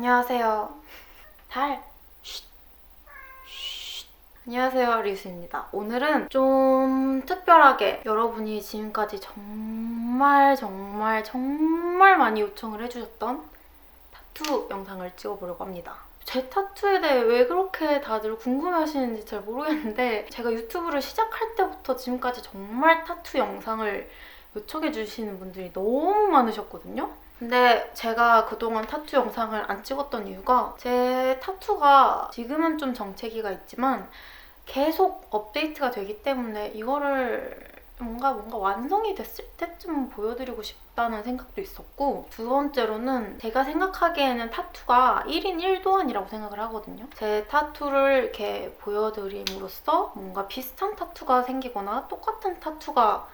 안녕하세요. 달. 쉿. 쉿. 안녕하세요, 리수입니다. 오늘은 좀 특별하게 여러분이 지금까지 정말 많이 요청을 해주셨던 타투 영상을 찍어보려고 합니다. 제 타투에 대해 왜 그렇게 다들 궁금해하시는지 잘 모르겠는데 제가 유튜브를 시작할 때부터 지금까지 정말 타투 영상을 요청해주시는 분들이 너무 많으셨거든요. 근데 제가 그동안 타투 영상을 안 찍었던 이유가 제 타투가 지금은 좀 정체기가 있지만 계속 업데이트가 되기 때문에 이거를 뭔가 완성이 됐을 때쯤 보여드리고 싶다는 생각도 있었고, 두 번째로는 제가 생각하기에는 타투가 1인 1도안이라고 생각을 하거든요. 제 타투를 이렇게 보여드림으로써 뭔가 비슷한 타투가 생기거나 똑같은 타투가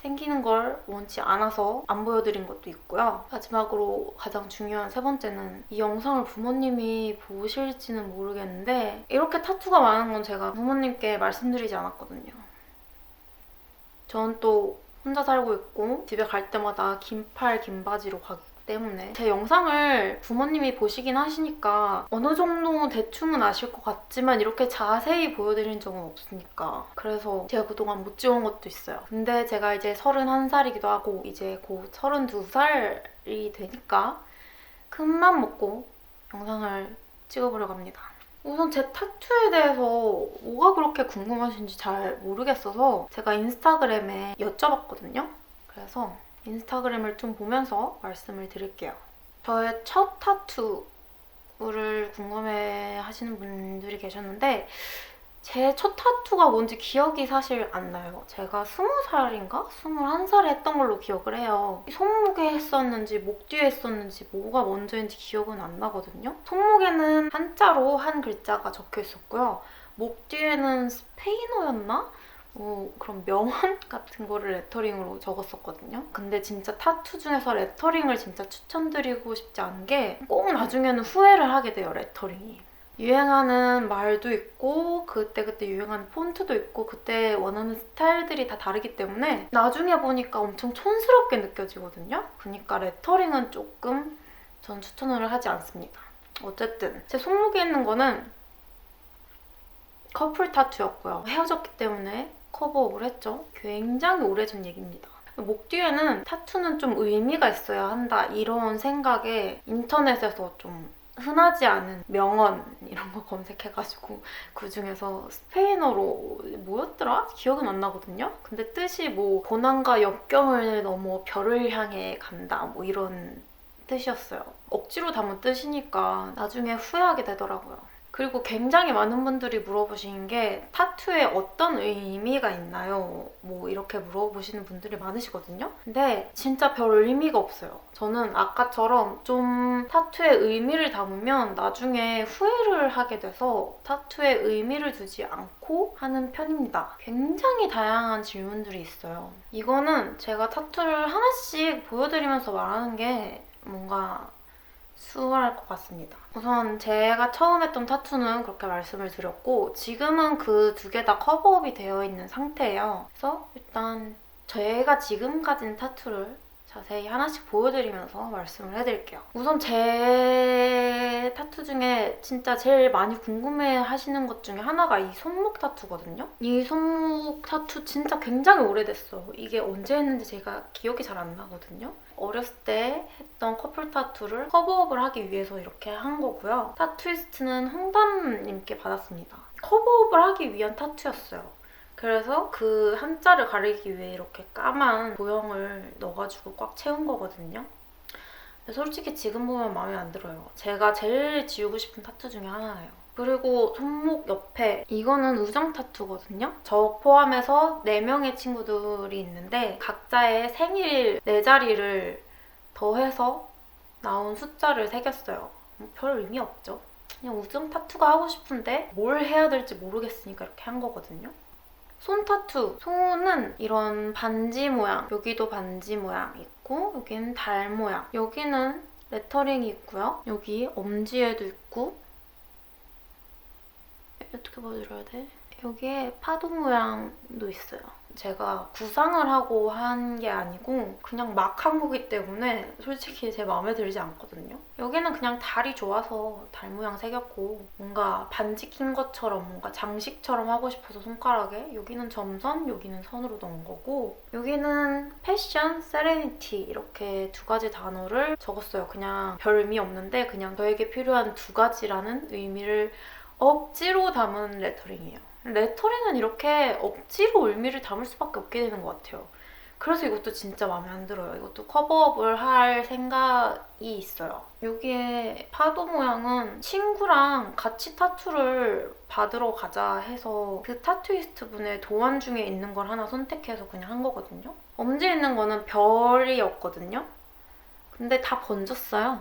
생기는 걸 원치 않아서 안 보여드린 것도 있고요. 마지막으로 가장 중요한 세 번째는 이 영상을 부모님이 보실지는 모르겠는데 이렇게 타투가 많은 건 제가 부모님께 말씀드리지 않았거든요. 전 또 혼자 살고 있고 집에 갈 때마다 긴 팔, 긴 바지로 가기 때문에 제 영상을 부모님이 보시긴 하시니까 어느 정도 대충은 아실 것 같지만 이렇게 자세히 보여드린 적은 없으니까 그래서 제가 그동안 못 찍은 것도 있어요. 근데 제가 이제 31살이기도 하고 이제 곧 32살이 되니까 큰맘 먹고 영상을 찍어보려고 합니다. 우선 제 타투에 대해서 뭐가 그렇게 궁금하신지 잘 모르겠어서 제가 인스타그램에 여쭤봤거든요. 그래서 인스타그램을 좀 보면서 말씀을 드릴게요. 저의 첫 타투를 궁금해 하시는 분들이 계셨는데 제 첫 타투가 뭔지 기억이 사실 안 나요. 제가 20살인가? 21살에 했던 걸로 기억을 해요. 손목에 했었는지 목 뒤에 했었는지 뭐가 먼저인지 기억은 안 나거든요. 손목에는 한자로 한 글자가 적혀 있었고요. 목 뒤에는 스페인어였나? 그런 명언 같은 거를 레터링으로 적었었거든요. 근데 진짜 타투 중에서 레터링을 진짜 추천드리고 싶지 않은 게 꼭 나중에는 후회를 하게 돼요, 레터링이. 유행하는 말도 있고 그때 유행하는 폰트도 있고 그때 원하는 스타일들이 다 다르기 때문에 나중에 보니까 엄청 촌스럽게 느껴지거든요. 그러니까 레터링은 조금 전 추천을 하지 않습니다. 어쨌든 제 손목에 있는 거는 커플 타투였고요. 헤어졌기 때문에 커버업을 했죠. 굉장히 오래전 얘기입니다. 목 뒤에는 타투는 좀 의미가 있어야 한다 이런 생각에 인터넷에서 좀 흔하지 않은 명언 이런 거 검색해가지고 그중에서 스페인어로 뭐였더라? 기억은 안 나거든요. 근데 뜻이 뭐 고난과 역경을 넘어 별을 향해 간다 뭐 이런 뜻이었어요. 억지로 담은 뜻이니까 나중에 후회하게 되더라고요. 그리고 굉장히 많은 분들이 물어보시는 게 타투에 어떤 의미가 있나요? 뭐 이렇게 물어보시는 분들이 많으시거든요. 근데 진짜 별 의미가 없어요. 저는 아까처럼 좀 타투에 의미를 담으면 나중에 후회를 하게 돼서 타투에 의미를 두지 않고 하는 편입니다. 굉장히 다양한 질문들이 있어요. 이거는 제가 타투를 하나씩 보여드리면서 말하는 게 뭔가 수월할 것 같습니다. 우선 제가 처음 했던 타투는 그렇게 말씀을 드렸고 지금은 그 두 개 다 커버업이 되어 있는 상태예요. 그래서 일단 제가 지금 가진 타투를 자세히 하나씩 보여드리면서 말씀을 해드릴게요. 우선 제 타투 중에 진짜 제일 많이 궁금해 하시는 것 중에 하나가 이 손목 타투거든요. 이 손목 타투 진짜 굉장히 오래됐어요. 이게 언제 했는지 제가 기억이 잘 안 나거든요. 어렸을 때 했던 커플 타투를 커버업을 하기 위해서 이렇게 한 거고요. 타투이스트는 홍담님께 받았습니다. 커버업을 하기 위한 타투였어요. 그래서 그 한자를 가리기 위해 이렇게 까만 도형을 넣어가지고 꽉 채운 거거든요. 근데 솔직히 지금 보면 마음에 안 들어요. 제가 제일 지우고 싶은 타투 중에 하나예요. 그리고 손목 옆에 이거는 우정 타투거든요. 저 포함해서 4명의 친구들이 있는데 각자의 생일 4자리를 더해서 나온 숫자를 새겼어요. 별 의미 없죠. 그냥 우정 타투가 하고 싶은데 뭘 해야 될지 모르겠으니까 이렇게 한 거거든요. 손 타투. 손은 이런 반지 모양, 여기도 반지 모양 있고 여기는 달 모양, 여기는 레터링이 있고요. 여기 엄지에도 있고 어떻게 보여드려야 돼? 여기에 파도 모양도 있어요. 제가 구상을 하고 한 게 아니고 그냥 막 한 거기 때문에 솔직히 제 마음에 들지 않거든요. 여기는 그냥 달이 좋아서 달 모양 새겼고 뭔가 반지 낀 것처럼 뭔가 장식처럼 하고 싶어서 손가락에 여기는 점선, 여기는 선으로 넣은 거고 여기는 패션, 세레니티 이렇게 두 가지 단어를 적었어요. 그냥 별 의미 없는데 그냥 저에게 필요한 두 가지라는 의미를 억지로 담은 레터링이에요. 레터링은 이렇게 억지로 의미를 담을 수밖에 없게 되는 것 같아요. 그래서 이것도 진짜 마음에 안 들어요. 이것도 커버업을 할 생각이 있어요. 여기에 파도 모양은 친구랑 같이 타투를 받으러 가자 해서 그 타투이스트 분의 도안 중에 있는 걸 하나 선택해서 그냥 한 거거든요. 엄지에 있는 거는 별이었거든요. 근데 다 번졌어요.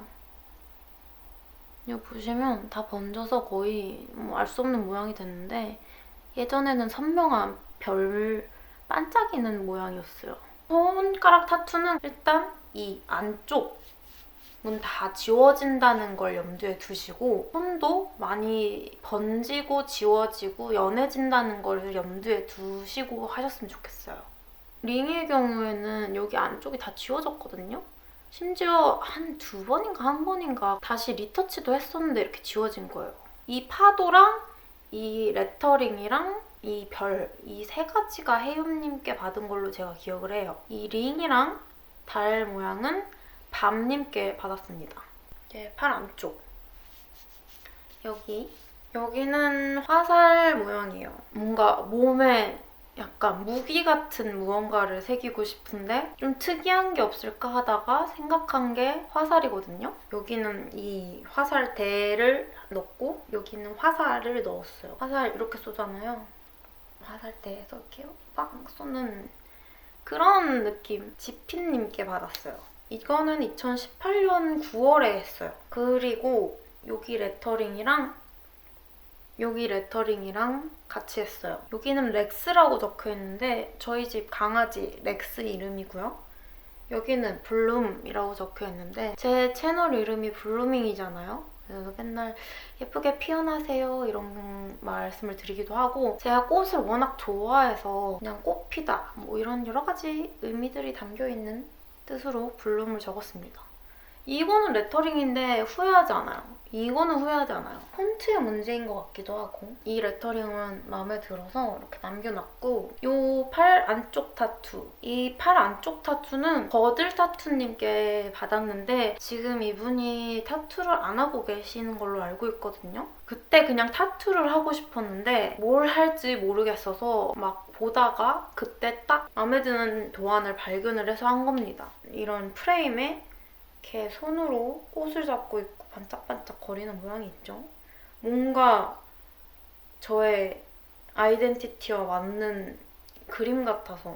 여기 보시면 다 번져서 거의 알 수 없는 모양이 됐는데 예전에는 선명한 별 반짝이는 모양이었어요. 손가락 타투는 일단 이 안쪽은 다 지워진다는 걸 염두에 두시고 손도 많이 번지고 지워지고 연해진다는 걸 염두에 두시고 하셨으면 좋겠어요. 링의 경우에는 여기 안쪽이 다 지워졌거든요. 심지어 한 두 번인가 한 번인가 다시 리터치도 했었는데 이렇게 지워진 거예요. 이 파도랑 이 레터링이랑 이 별, 이 세 가지가 혜윤님께 받은 걸로 제가 기억을 해요. 이 링이랑 달 모양은 밤님께 받았습니다. 이게 팔 안쪽. 여기는 화살 모양이에요. 뭔가 몸에 약간 무기 같은 무언가를 새기고 싶은데 좀 특이한 게 없을까 하다가 생각한 게 화살이거든요. 여기는 이 화살대를 넣고 여기는 화살을 넣었어요. 화살 이렇게 쏘잖아요. 화살대에서 이렇게 빵 쏘는 그런 느낌. 지핀님께 받았어요. 이거는 2018년 9월에 했어요. 그리고 여기 레터링이랑 여기 레터링이랑 같이 했어요. 여기는 렉스라고 적혀있는데 저희 집 강아지 렉스 이름이고요. 여기는 블룸이라고 적혀있는데 제 채널 이름이 블루밍이잖아요. 그래서 맨날 예쁘게 피어나세요 이런 말씀을 드리기도 하고 제가 꽃을 워낙 좋아해서 그냥 꽃 피다 뭐 이런 여러 가지 의미들이 담겨있는 뜻으로 블룸을 적었습니다. 이거는 레터링인데 후회하지 않아요. 이거는 후회하지 않아요. 폰트의 문제인 것 같기도 하고 이 레터링은 마음에 들어서 이렇게 남겨놨고 이 팔 안쪽 타투 이 팔 안쪽 타투는 버들 타투님께 받았는데 지금 이분이 타투를 안 하고 계시는 걸로 알고 있거든요. 그때 그냥 타투를 하고 싶었는데 뭘 할지 모르겠어서 막 보다가 그때 딱 마음에 드는 도안을 발견을 해서 한 겁니다. 이런 프레임에 이렇게 손으로 꽃을 잡고 있고 반짝반짝 거리는 모양이 있죠? 뭔가 저의 아이덴티티와 맞는 그림 같아서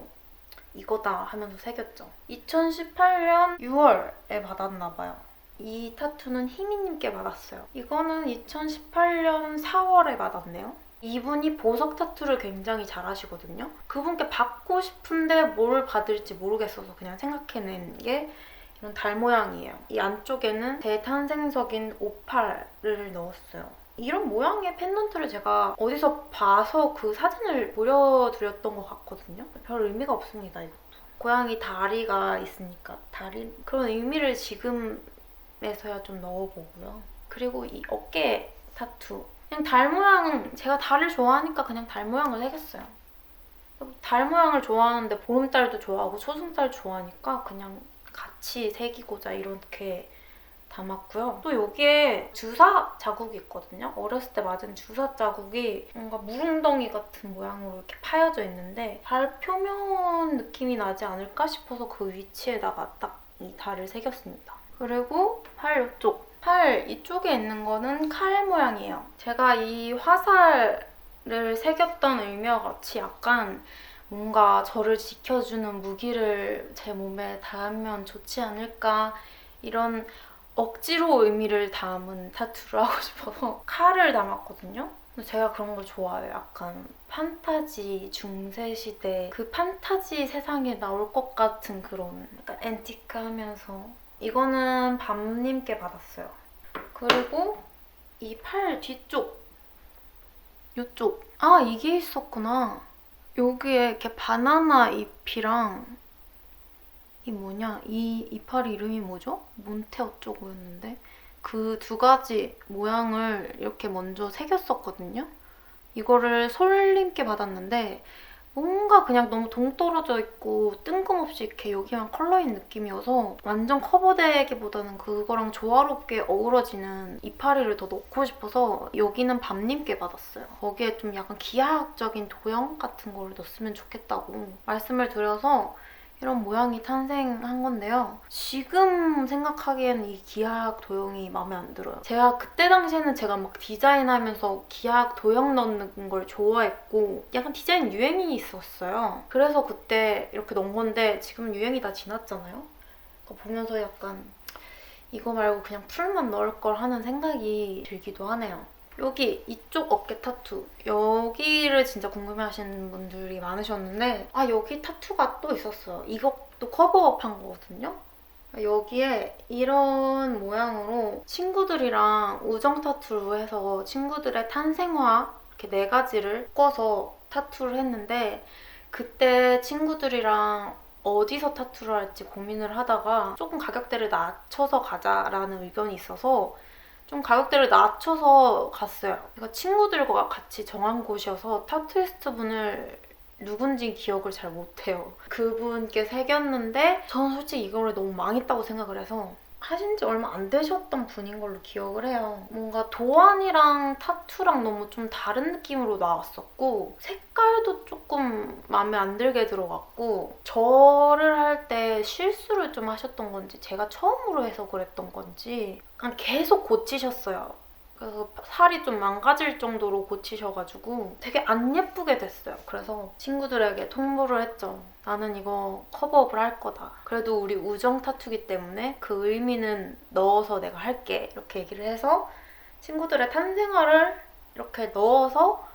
이거다 하면서 새겼죠. 2018년 6월에 받았나봐요. 이 타투는 희미님께 받았어요. 이거는 2018년 4월에 받았네요. 이분이 보석 타투를 굉장히 잘하시거든요. 그분께 받고 싶은데 뭘 받을지 모르겠어서 그냥 생각해낸 게 이런 달 모양이에요. 이 안쪽에는 대탄생석인 오팔을 넣었어요. 이런 모양의 펜던트를 제가 어디서 봐서 그 사진을 보여드렸던 것 같거든요. 별 의미가 없습니다, 이것도. 고양이 다리가 있으니까 다리 그런 의미를 지금에서야 좀 넣어보고요. 그리고 이 어깨 타투. 그냥 달 모양은 제가 달을 좋아하니까 그냥 달 모양을 새겼어요. 달 모양을 좋아하는데 보름달도 좋아하고 초승달 좋아하니까 그냥 같이 새기고자 이렇게 담았고요. 또 여기에 주사 자국이 있거든요. 어렸을 때 맞은 주사 자국이 뭔가 물웅덩이 같은 모양으로 이렇게 파여져 있는데 달 표면 느낌이 나지 않을까 싶어서 그 위치에다가 딱 이 달을 새겼습니다. 그리고 팔 이쪽. 팔 이쪽에 있는 거는 칼 모양이에요. 제가 이 화살을 새겼던 의미와 같이 약간 뭔가 저를 지켜주는 무기를 제 몸에 닿으면 좋지 않을까 이런 억지로 의미를 담은 타투를 하고 싶어서 칼을 담았거든요. 근데 제가 그런 걸 좋아해요. 약간 판타지 중세시대 그 판타지 세상에 나올 것 같은 그런 약간 앤티크하면서 이거는 밤님께 받았어요. 그리고 이 팔 뒤쪽 이쪽. 아, 이게 있었구나. 여기에 이렇게 바나나 잎이랑 이 뭐냐? 이 이파리 이름이 뭐죠? 몬테 어쩌고였는데 그 두 가지 모양을 이렇게 먼저 새겼었거든요. 이거를 솔님께 받았는데 뭔가 그냥 너무 동떨어져 있고 뜬금없이 이렇게 여기만 컬러인 느낌이어서 완전 커버되기보다는 그거랑 조화롭게 어우러지는 이파리를 더 넣고 싶어서 여기는 밤님께 받았어요. 거기에 좀 약간 기하학적인 도형 같은 걸 넣었으면 좋겠다고 말씀을 드려서 이런 모양이 탄생한 건데요. 지금 생각하기에는 이 기하학 도형이 마음에 안 들어요. 제가 그때 당시에는 제가 막 디자인하면서 기하학 도형 넣는 걸 좋아했고 약간 디자인 유행이 있었어요. 그래서 그때 이렇게 넣은 건데 지금 유행이 다 지났잖아요. 그거 보면서 약간 이거 말고 그냥 풀만 넣을 걸 하는 생각이 들기도 하네요. 여기 이쪽 어깨 타투 여기를 진짜 궁금해하시는 분들이 많으셨는데 아 여기 타투가 또 있었어요. 이것도 커버업한 거거든요. 여기에 이런 모양으로 친구들이랑 우정 타투로 해서 친구들의 탄생화 이렇게 4가지를 꿔서 타투를 했는데 그때 친구들이랑 어디서 타투를 할지 고민을 하다가 조금 가격대를 낮춰서 가자라는 의견이 있어서 좀 가격대를 낮춰서 갔어요. 제가 친구들과 같이 정한 곳이어서 타투이스트 분을 누군지 기억을 잘 못해요. 그분께 새겼는데 저는 솔직히 이거를 너무 망했다고 생각을 해서 하신 지 얼마 안 되셨던 분인 걸로 기억을 해요. 뭔가 도안이랑 타투랑 너무 좀 다른 느낌으로 나왔었고 색깔도 조금 마음에 안 들게 들어갔고 절을 할 때 실수를 좀 하셨던 건지 제가 처음으로 해서 그랬던 건지 그냥 계속 고치셨어요. 그래서 살이 좀 망가질 정도로 고치셔가지고 되게 안 예쁘게 됐어요. 그래서 친구들에게 통보를 했죠. 나는 이거 커버업을 할 거다. 그래도 우리 우정 타투기 때문에 그 의미는 넣어서 내가 할게. 이렇게 얘기를 해서 친구들의 탄생화를 이렇게 넣어서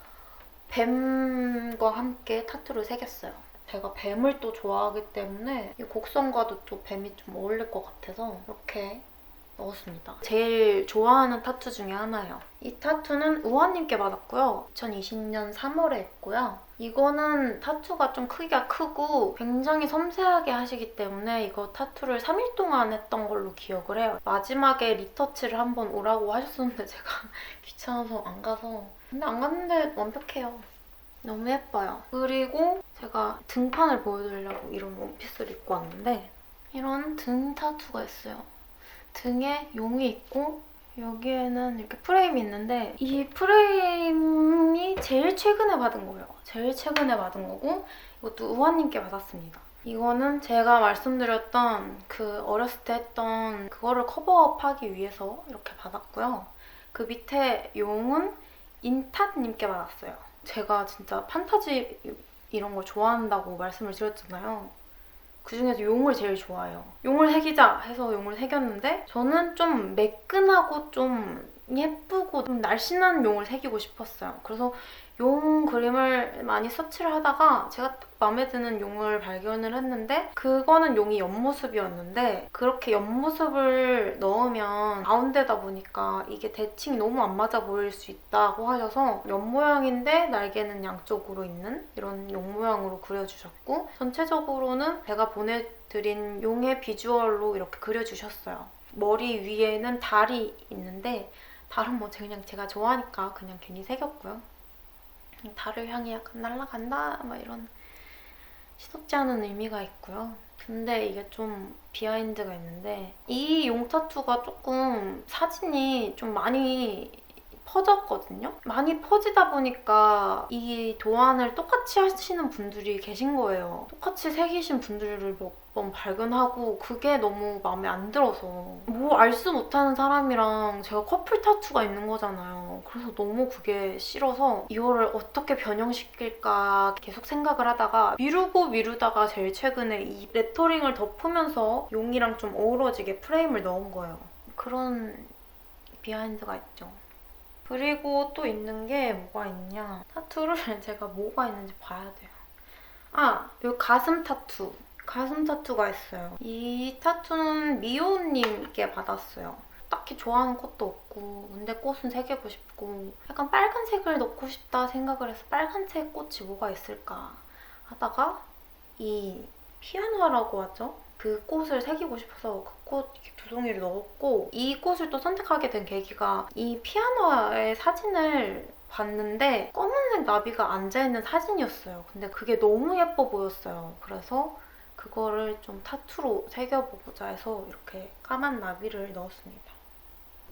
뱀과 함께 타투를 새겼어요. 제가 뱀을 또 좋아하기 때문에 이 곡선과도 또 뱀이 좀 어울릴 것 같아서 이렇게 넣었습니다. 제일 좋아하는 타투 중에 하나예요. 이 타투는 우아님께 받았고요. 2020년 3월에 했고요. 이거는 타투가 좀 크기가 크고 굉장히 섬세하게 하시기 때문에 이거 타투를 3일 동안 했던 걸로 기억을 해요. 마지막에 리터치를 한번 오라고 하셨었는데 제가 귀찮아서 안 가서 근데 안 갔는데 완벽해요. 너무 예뻐요. 그리고 제가 등판을 보여드리려고 이런 원피스를 입고 왔는데 이런 등 타투가 있어요. 등에 용이 있고 여기에는 이렇게 프레임이 있는데 이 프레임이 제일 최근에 받은 거예요. 제일 최근에 받은 거고 이것도 우아님께 받았습니다. 이거는 제가 말씀드렸던 그 어렸을 때 했던 그거를 커버업하기 위해서 이렇게 받았고요. 그 밑에 용은 인탓님께 받았어요. 제가 진짜 판타지 이런 걸 좋아한다고 말씀을 드렸잖아요. 그중에서 용을 제일 좋아해요. 용을 새기자 해서 용을 새겼는데 저는 좀 매끈하고 좀 예쁘고 좀 날씬한 용을 새기고 싶었어요. 그래서 용 그림을 많이 서치를 하다가 제가 딱 마음에 드는 용을 발견을 했는데 그거는 용이 옆모습이었는데 그렇게 옆모습을 넣으면 가운데다 보니까 이게 대칭이 너무 안 맞아 보일 수 있다고 하셔서 옆 모양인데 날개는 양쪽으로 있는 이런 용 모양으로 그려주셨고 전체적으로는 제가 보내드린 용의 비주얼로 이렇게 그려주셨어요. 머리 위에는 달이 있는데 달은 뭐 그냥 제가 좋아하니까 그냥 괜히 새겼고요. 달을 향해 약간 날아간다 막 이런 시덥지 않은 의미가 있고요. 근데 이게 좀 비하인드가 있는데 이 용 타투가 조금 사진이 좀 많이 퍼졌거든요? 많이 퍼지다 보니까 이 도안을 똑같이 하시는 분들이 계신 거예요. 똑같이 새기신 분들을 몇 번 발견하고 그게 너무 마음에 안 들어서 뭐 알 수 못하는 사람이랑 제가 커플 타투가 있는 거잖아요. 그래서 너무 그게 싫어서 이거를 어떻게 변형시킬까 계속 생각을 하다가 미루다가 제일 최근에 이 레터링을 덮으면서 용이랑 좀 어우러지게 프레임을 넣은 거예요. 그런 비하인드가 있죠. 그리고 또 있는 게 뭐가 있냐. 타투를 제가 뭐가 있는지 봐야 돼요. 아, 여기 가슴 타투. 가슴 타투가 있어요. 이 타투는 미호님께 받았어요. 딱히 좋아하는 꽃도 없고 근데 꽃은 새기고 싶고 약간 빨간색을 넣고 싶다 생각을 해서 빨간색 꽃이 뭐가 있을까 하다가 이 피아노라고 하죠? 그 꽃을 새기고 싶어서 그 꽃 두 송이를 넣었고 이 꽃을 또 선택하게 된 계기가 이 피아노의 사진을 봤는데 검은색 나비가 앉아있는 사진이었어요. 근데 그게 너무 예뻐 보였어요. 그래서 그거를 좀 타투로 새겨보고자 해서 이렇게 까만 나비를 넣었습니다.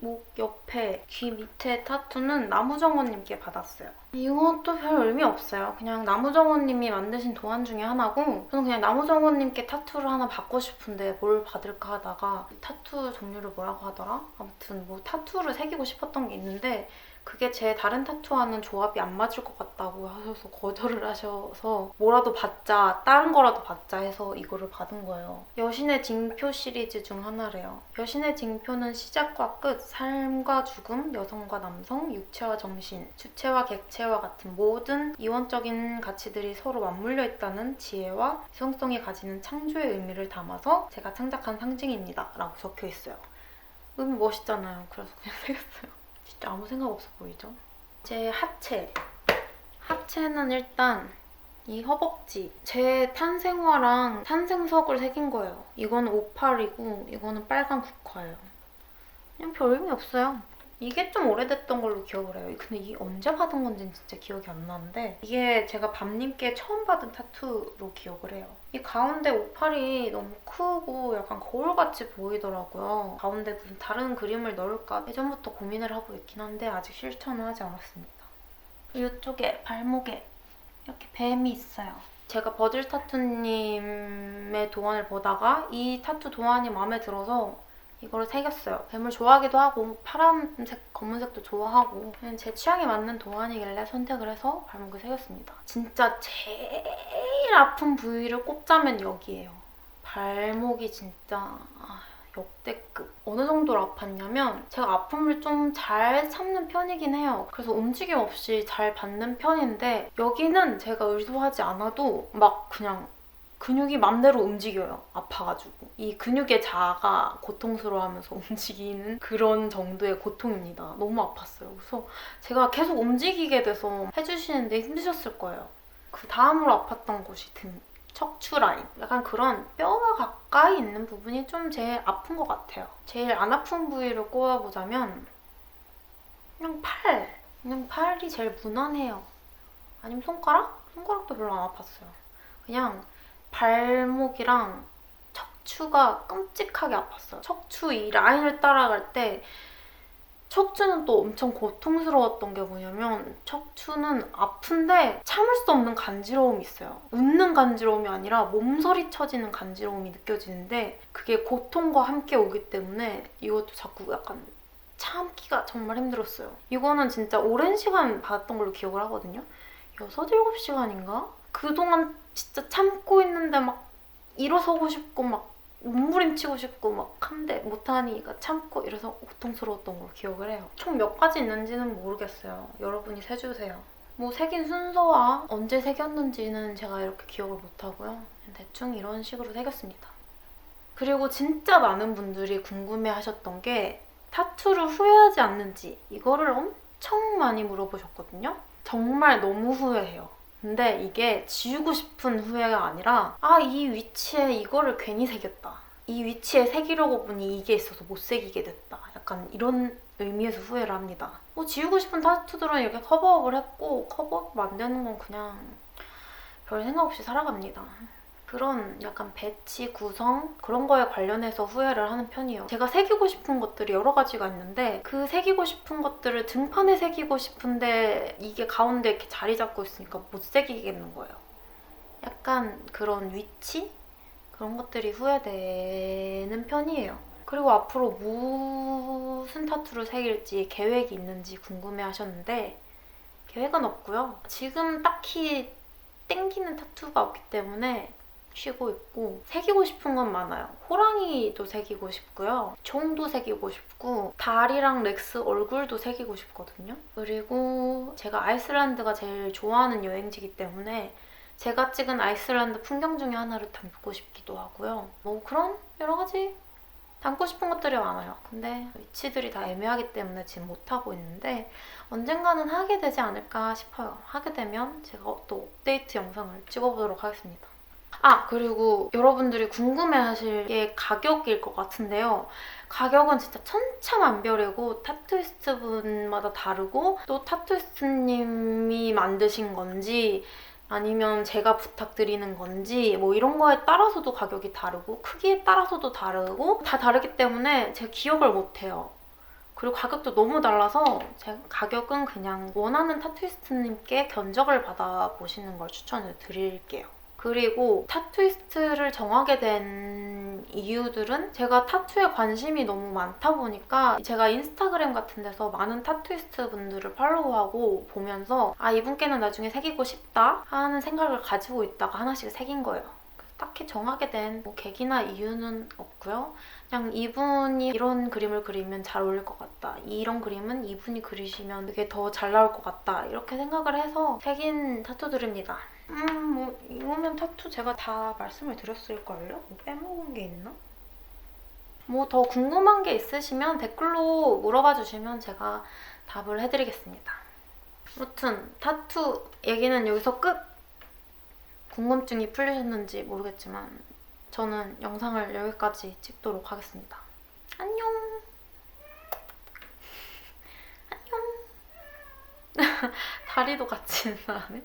목 옆에 귀 밑에 타투는 나무정원님께 받았어요. 이것도 별 의미 없어요. 그냥 나무정원님이 만드신 도안 중에 하나고 저는 그냥 나무정원님께 타투를 하나 받고 싶은데 뭘 받을까 하다가 타투 종류를 뭐라고 하더라? 아무튼 뭐 타투를 새기고 싶었던 게 있는데 그게 제 다른 타투와는 조합이 안 맞을 것 같다고 하셔서 거절을 하셔서 뭐라도 받자, 다른 거라도 받자 해서 이거를 받은 거예요. 여신의 징표 시리즈 중 하나래요. 여신의 징표는 시작과 끝, 삶과 죽음, 여성과 남성, 육체와 정신, 주체와 객체와 같은 모든 이원적인 가치들이 서로 맞물려 있다는 지혜와 지성성이 가지는 창조의 의미를 담아서 제가 창작한 상징입니다. 라고 적혀 있어요. 의미 멋있잖아요. 그래서 그냥 새겼어요. 진짜 아무 생각 없어 보이죠? 제 하체는 일단 이 허벅지 제 탄생화랑 탄생석을 새긴 거예요. 이거는 58이고 이거는 빨간 국화예요. 그냥 별 의미 없어요. 이게 좀 오래됐던 걸로 기억을 해요. 근데 이게 언제 받은 건지는 진짜 기억이 안 나는데 이게 제가 밤님께 처음 받은 타투로 기억을 해요. 이 가운데 오팔이 너무 크고 약간 거울같이 보이더라고요. 가운데 무슨 다른 그림을 넣을까 예전부터 고민을 하고 있긴 한데 아직 실천은 하지 않았습니다. 이쪽에 발목에 이렇게 뱀이 있어요. 제가 버즐 타투님의 도안을 보다가 이 타투 도안이 마음에 들어서 이거를 새겼어요. 뱀을 좋아하기도 하고 파란색, 검은색도 좋아하고 그냥 제 취향에 맞는 도안이길래 선택을 해서 발목에 새겼습니다. 진짜 제일 아픈 부위를 꼽자면 여기예요. 발목이 진짜 역대급. 어느 정도로 아팠냐면 제가 아픔을 좀 잘 참는 편이긴 해요. 그래서 움직임 없이 잘 받는 편인데 여기는 제가 의도하지 않아도 막 그냥 근육이 맘대로 움직여요. 아파가지고. 이 근육의 자아가 고통스러워하면서 움직이는 그런 정도의 고통입니다. 너무 아팠어요. 그래서 제가 계속 움직이게 돼서 해주시는데 힘드셨을 거예요. 그 다음으로 아팠던 곳이 등, 척추 라인. 약간 그런 뼈와 가까이 있는 부분이 좀 제일 아픈 것 같아요. 제일 안 아픈 부위를 꼽아보자면 그냥 팔. 그냥 팔이 제일 무난해요. 아니면 손가락? 손가락도 별로 안 아팠어요. 그냥 발목이랑 척추가 끔찍하게 아팠어요. 척추 이 라인을 따라갈 때 척추는 또 엄청 고통스러웠던 게 뭐냐면 척추는 아픈데 참을 수 없는 간지러움이 있어요. 웃는 간지러움이 아니라 몸서리 쳐지는 간지러움이 느껴지는데 그게 고통과 함께 오기 때문에 이것도 자꾸 약간 참기가 정말 힘들었어요. 이거는 진짜 오랜 시간 받았던 걸로 기억을 하거든요. 6, 7시간인가? 그동안 진짜 참고 있는데 막 일어서고 싶고 막 몸부림치고 싶고 막 한데 못하니까 참고 이래서 고통스러웠던 걸로 기억을 해요. 총 몇 가지 있는지는 모르겠어요. 여러분이 세주세요. 뭐 새긴 순서와 언제 새겼는지는 제가 이렇게 기억을 못하고요. 대충 이런 식으로 새겼습니다. 그리고 진짜 많은 분들이 궁금해하셨던 게 타투를 후회하지 않는지 이거를 엄청 많이 물어보셨거든요. 정말 너무 후회해요. 근데 이게 지우고 싶은 후회가 아니라 이 위치에 이거를 괜히 새겼다. 이 위치에 새기려고 보니 이게 있어서 못 새기게 됐다. 약간 이런 의미에서 후회를 합니다. 뭐 지우고 싶은 타투들은 이렇게 커버업을 했고 커버업 만드는 건 그냥 별 생각 없이 살아갑니다. 그런 약간 배치, 구성 그런 거에 관련해서 후회를 하는 편이에요. 제가 새기고 싶은 것들이 여러 가지가 있는데 그 새기고 싶은 것들을 등판에 새기고 싶은데 이게 가운데 이렇게 자리 잡고 있으니까 못 새기겠는 거예요. 약간 그런 위치? 그런 것들이 후회되는 편이에요. 그리고 앞으로 무슨 타투를 새길지 계획이 있는지 궁금해 하셨는데 계획은 없고요. 지금 딱히 땡기는 타투가 없기 때문에 쉬고 있고 새기고 싶은 건 많아요. 호랑이도 새기고 싶고요. 종도 새기고 싶고 다리랑 렉스 얼굴도 새기고 싶거든요. 그리고 제가 아이슬란드가 제일 좋아하는 여행지이기 때문에 제가 찍은 아이슬란드 풍경 중에 하나를 담고 싶기도 하고요. 뭐 그런 여러 가지 담고 싶은 것들이 많아요. 근데 위치들이 다 애매하기 때문에 지금 못하고 있는데 언젠가는 하게 되지 않을까 싶어요. 하게 되면 제가 또 업데이트 영상을 찍어보도록 하겠습니다. 아, 그리고 여러분들이 궁금해하실 게 가격일 것 같은데요. 가격은 진짜 천차만별이고 타투이스트 분마다 다르고 또 타투이스트님이 만드신 건지 아니면 제가 부탁드리는 건지 뭐 이런 거에 따라서도 가격이 다르고 크기에 따라서도 다르고 다 다르기 때문에 제가 기억을 못해요. 그리고 가격도 너무 달라서 제가 가격은 그냥 원하는 타투이스트님께 견적을 받아보시는 걸 추천을 드릴게요. 그리고 타투이스트를 정하게 된 이유들은 제가 타투에 관심이 너무 많다 보니까 제가 인스타그램 같은 데서 많은 타투이스트 분들을 팔로우하고 보면서 아, 이분께는 나중에 새기고 싶다 하는 생각을 가지고 있다가 하나씩 새긴 거예요. 딱히 정하게 된 뭐 계기나 이유는 없고요. 그냥 이분이 이런 그림을 그리면 잘 어울릴 것 같다. 이런 그림은 이분이 그리시면 이게 더 잘 나올 것 같다. 이렇게 생각을 해서 새긴 타투들입니다. 뭐 이거면 타투 제가 다 말씀을 드렸을걸요? 뭐 빼먹은 게 있나? 뭐 더 궁금한 게 있으시면 댓글로 물어봐 주시면 제가 답을 해드리겠습니다. 아무튼 타투 얘기는 여기서 끝! 궁금증이 풀리셨는지 모르겠지만 저는 영상을 여기까지 찍도록 하겠습니다. 안녕! 안녕! 다리도 같이 나네.